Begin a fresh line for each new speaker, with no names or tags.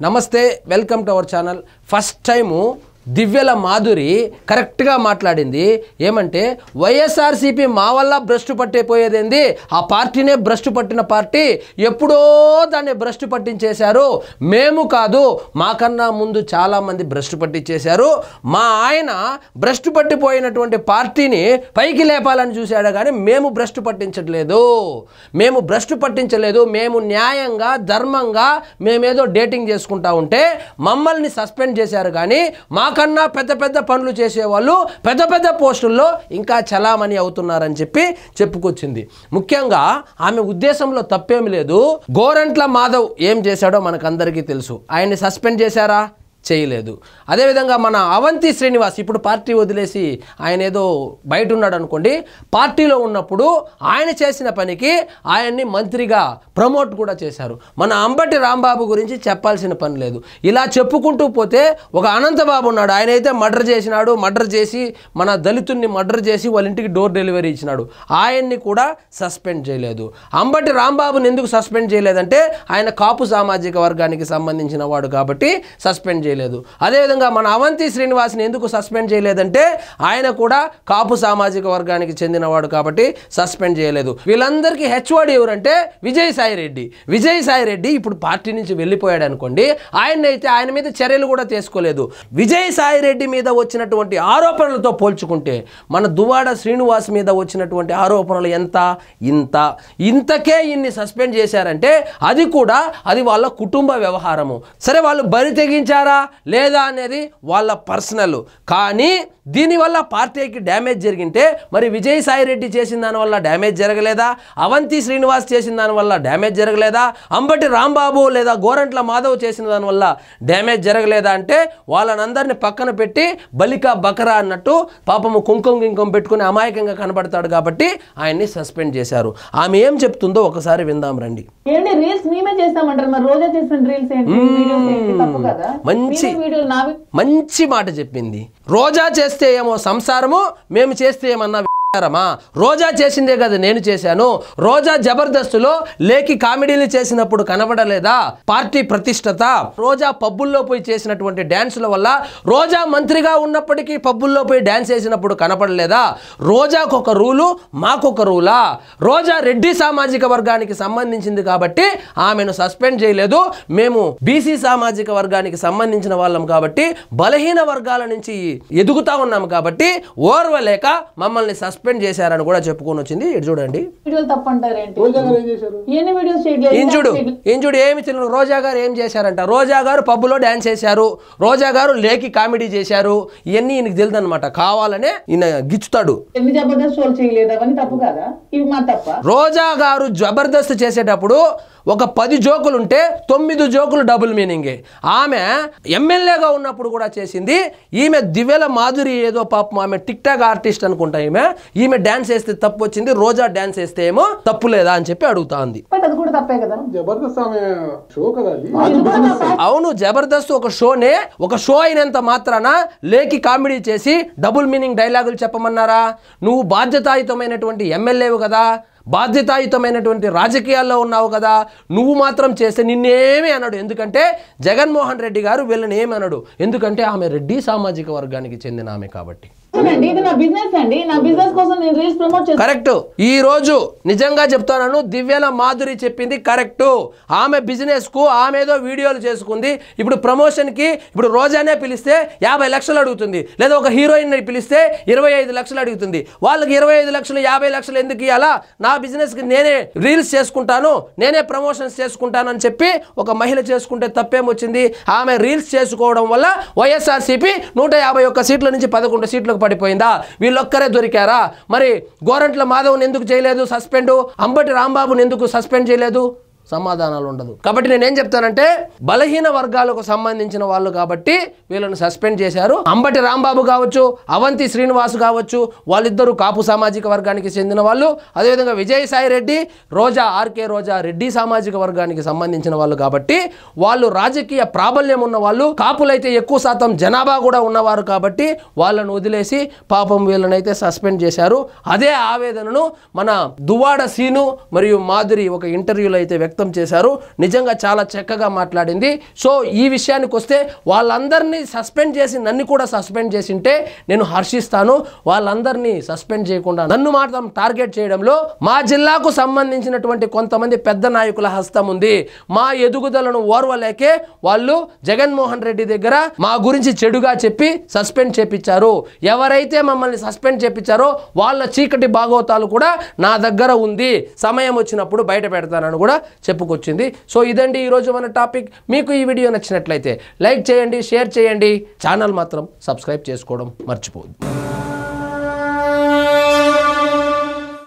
నమస్తే, welcome to our channel. First time Divyala Madhuri కరెక్ట్గా మాట్లాడింది. ఏమంటే వైఎస్ఆర్సీపీ మా వల్ల భ్రష్టు పట్టిపోయేదేంది, ఆ పార్టీనే భ్రష్టు పట్టిన పార్టీ, ఎప్పుడో దాన్ని భ్రష్టు పట్టించేశారు, మేము కాదు మాకన్నా ముందు చాలామంది భ్రష్టు పట్టించేశారు, మా ఆయన భ్రష్టు పట్టిపోయినటువంటి పార్టీని పైకి లేపాలని చూశాడు కానీ మేము భ్రష్టు పట్టించట్లేదు, మేము న్యాయంగా ధర్మంగా మేమేదో డేటింగ్ చేసుకుంటా ఉంటే మమ్మల్ని సస్పెండ్ చేశారు కానీ మాకన్నా పెద్ద పెద్ద పనులు చేసేవాళ్ళు పెద్ద పెద్ద పోస్టుల్లో ఇంకా చలామణి అవుతున్నారని చెప్పుకొచ్చింది. ముఖ్యంగా ఆమె ఉద్దేశంలో తప్పేమి లేదు. గోరంట్ల మాధవ్ ఏం చేశాడో మనకందరికీ తెలుసు. ఆయన్ని సస్పెండ్ చేశారా? చేయలేదు. అదేవిధంగా మన అవంతి శ్రీనివాస్ ఇప్పుడు పార్టీ వదిలేసి ఆయన ఏదో బయట ఉన్నాడు అనుకోండి, పార్టీలో ఉన్నప్పుడు ఆయన చేసిన పనికి ఆయన్ని మంత్రిగా ప్రమోట్ కూడా చేశారు. మన అంబటి రాంబాబు గురించి చెప్పాల్సిన పని లేదు. ఇలా చెప్పుకుంటూ పోతే ఒక అనంతబాబు ఉన్నాడు, ఆయన అయితే మర్డర్ చేసి మన దళితుల్ని మర్డర్ చేసి వాళ్ళ ఇంటికి డోర్ డెలివరీ ఇచ్చినాడు, ఆయన్ని కూడా సస్పెండ్ చేయలేదు. అంబటి రాంబాబుని ఎందుకు సస్పెండ్ చేయలేదంటే ఆయన కాపు సామాజిక వర్గానికి సంబంధించిన వాడు కాబట్టి సస్పెండ్ చేయలేదు. అదేవిధంగా మన అవంతి శ్రీనివాస్ని ఎందుకు సస్పెండ్ చేయలేదంటే ఆయన కూడా కాపు సామాజిక వర్గానికి చెందినవాడు కాబట్టి సస్పెండ్ చేయలేదు. వీళ్ళందరికీ హెచ్ఓడి ఎవరంటే విజయసాయి రెడ్డి ఇప్పుడు పార్టీ నుంచి వెళ్ళిపోయాడు అనుకోండి, ఆయన మీద చర్యలు కూడా తీసుకోలేదు. విజయసాయి రెడ్డి మీద వచ్చినటువంటి ఆరోపణలతో పోల్చుకుంటే మన దువ్వాడ శ్రీనివాస్ మీద వచ్చినటువంటి ఆరోపణలు ఇంతకే ఇన్ని సస్పెండ్ చేశారంటే అది వాళ్ళ కుటుంబ వ్యవహారము. సరే, వాళ్ళు బరి తెగించారా లేదా అనేది వాళ్ళ పర్సనల్, కానీ దీనివల్ల పార్టీకి డ్యామేజ్ జరిగింటే మరి విజయసాయి రెడ్డి చేసిన దానివల్ల డ్యామేజ్ జరగలేదా? అవంతి శ్రీనివాస్ చేసిన దానివల్ల డ్యామేజ్ జరగలేదా? అంబటి రాంబాబు లేదా గోరంట్ల మాధవ్ చేసిన దానివల్ల డ్యామేజ్ జరగలేదా? అంటే వాళ్ళనందరినీ పక్కన పెట్టి బలికా బకరా అన్నట్టు పాపము కుంకుమ పెట్టుకుని అమాయకంగా కనబడతాడు కాబట్టి ఆయన్ని సస్పెండ్ చేశారు. ఆమె ఏం చెప్తుందో ఒకసారి విందాం రండి. మంచి మాట చెప్పింది. రోజా చేస్తే ఏమో సంసారము, మేము చేస్తే ఏమన్నా రోజా చేసిందే కదా నేను చేశాను. రోజా జబర్దస్తులో లేకి కామెడీలు చేసినప్పుడు కనబడలేదా పార్టీ ప్రతిష్టత? రోజా పబ్బుల్లో పోయి చేసినటువంటి డ్యాన్సుల వల్ల, రోజా మంత్రిగా ఉన్నప్పటికీ పబ్బుల్లో పోయి డ్యాన్స్ చేసినప్పుడు కనపడలేదా? రోజాకు ఒక రూలు, మాకొక రూలా? రోజా రెడ్డి సామాజిక వర్గానికి సంబంధించింది కాబట్టి ఆమెను సస్పెండ్ చేయలేదు. మేము బీసీ సామాజిక వర్గానికి సంబంధించిన వాళ్ళం కాబట్టి, బలహీన వర్గాల నుంచి ఎదుగుతా ఉన్నాము కాబట్టి ఓర్వలేక మమ్మల్ని సస్పెండ్ చేశారని కూడా చెప్పుకొని వచ్చింది. ఇటు చూడండి, ఏమి తెలియదు. రోజా గారు ఏం చేశారంట? రోజా గారు పబ్బులో డాన్స్ చేశారు, రోజా గారు లేకి కామెడీ చేశారు, ఇవన్నీ ఈయనకి తెలియదు అనమాట. కావాలనే ఈయన గిచ్చుతాడు. రోజా గారు జబర్దస్త్ చేసేటప్పుడు ఒక 10 జోకులు ఉంటే 9 జోకులు డబుల్ మీనింగే. ఆమె ఎమ్మెల్యేగా ఉన్నప్పుడు కూడా చేసింది. ఈమె దివ్యల మాధురి ఏదో పాపం ఆమె టిక్ టాక్ ఆర్టిస్ట్ అనుకుంటా, ఈమె డాన్స్ వేస్తే తప్పు వచ్చింది, రోజా డాన్స్ వేస్తే ఏమో తప్పు లేదా అని చెప్పి అడుగుతా ఉంది. అవును, జబర్దస్త్ ఒక షోనే. ఒక షో అయినంత మాత్రాన లేకి కామెడీ చేసి డబుల్ మీనింగ్ డైలాగులు చెప్పమన్నారా? నువ్వు బాధ్యతాయుతమైనటువంటి ఎమ్మెల్యేవు కదా, బాధ్యతాయుతమైనటువంటి రాజకీయాల్లో ఉన్నావు కదా, నువ్వు మాత్రం చేస్తే నిన్నేమీ అన్నాడు. ఎందుకంటే జగన్మోహన్ రెడ్డి గారు వీళ్ళని ఏమన్నాడు? ఎందుకంటే ఆమె రెడ్డి సామాజిక వర్గానికి చెందిన ఆమె కాబట్టి. కరెక్ట్. ఈ రోజు నిజంగా చెప్తాను, దివ్యల మాధురి చెప్పింది కరెక్ట్. ఆమె బిజినెస్ కు ఆమె ఏదో వీడియోలు చేసుకుంది. ఇప్పుడు ప్రమోషన్ కి ఇప్పుడు రోజానే పిలిస్తే 50 లక్షలు అడుగుతుంది, లేదా ఒక హీరోయిన్ పిలిస్తే 25 లక్షలు అడుగుతుంది. వాళ్ళకి 25 లక్షలు 50 లక్షలు ఎందుకు ఇవ్వాలా? నా బిజినెస్ కి నేనే రీల్స్ చేసుకుంటాను, నేనే ప్రమోషన్స్ చేసుకుంటాను అని చెప్పి ఒక మహిళ చేసుకుంటే తప్పేమొచ్చింది? ఆమె రీల్స్ చేసుకోవడం వల్ల వైఎస్ఆర్సీపీ 151 సీట్ల నుంచి 11 సీట్లకు పడిపోయిందా? వీళ్ళొక్కరే దొరికారా? మరి గోరంట్ల మాధవ్ని ఎందుకు చేయలేదు సస్పెండ్? అంబటి రాంబాబుని ఎందుకు సస్పెండ్ చేయలేదు? సమాధానాలు ఉండదు. కాబట్టి నేనేం చెప్తానంటే, బలహీన వర్గాలకు సంబంధించిన వాళ్ళు కాబట్టి వీళ్ళని సస్పెండ్ చేశారు. అంబటి రాంబాబు కావచ్చు, అవంతి శ్రీనివాస్ కావచ్చు, వాళ్ళిద్దరూ కాపు సామాజిక వర్గానికి చెందిన వాళ్ళు. అదేవిధంగా విజయసాయి రెడ్డి, ఆర్కే రోజా రెడ్డి సామాజిక వర్గానికి సంబంధించిన వాళ్ళు కాబట్టి వాళ్ళు రాజకీయ ప్రాబల్యం ఉన్న వాళ్ళు, కాపులైతే ఎక్కువ శాతం జనాభా కూడా ఉన్నవారు కాబట్టి వాళ్ళను వదిలేసి పాపం వీళ్ళనైతే సస్పెండ్ చేశారు. అదే ఆవేదనను మన దువ్వాడ సీను మరియు మాధురి ఒక ఇంటర్వ్యూలో అయితే వ్యక్తం వ్యక్తం చేశారు. నిజంగా చాలా చక్కగా మాట్లాడింది. సో ఈ విషయానికి వస్తే వాళ్ళందరినీ సస్పెండ్ చేసి నన్ను కూడా సస్పెండ్ చేసింటే నేను హర్షిస్తాను. వాళ్ళందరినీ సస్పెండ్ చేయకుండా నన్ను మాత్రం టార్గెట్ చేయడంలో మా జిల్లాకు సంబంధించినటువంటి కొంతమంది పెద్ద నాయకుల హస్తం ఉంది. మా ఎదుగుదలను ఓర్వలేకే వాళ్ళు జగన్మోహన్ రెడ్డి దగ్గర మా గురించి చెడుగా చెప్పి సస్పెండ్ చేపించారు. ఎవరైతే మమ్మల్ని సస్పెండ్ చేపించారో వాళ్ళ చీకటి భాగవతాలు కూడా నా దగ్గర ఉంది, సమయం వచ్చినప్పుడు బయట పెడతానని కూడా చెప్పుకొచ్చింది. సో ఇదండి ఈరోజు మన టాపిక్. మీకు ఈ వీడియో నచ్చినట్లయితే లైక్ చేయండి, షేర్ చేయండి, ఛానల్ మాత్రం సబ్స్క్రైబ్ చేసుకోవడం మర్చిపోవద్దు.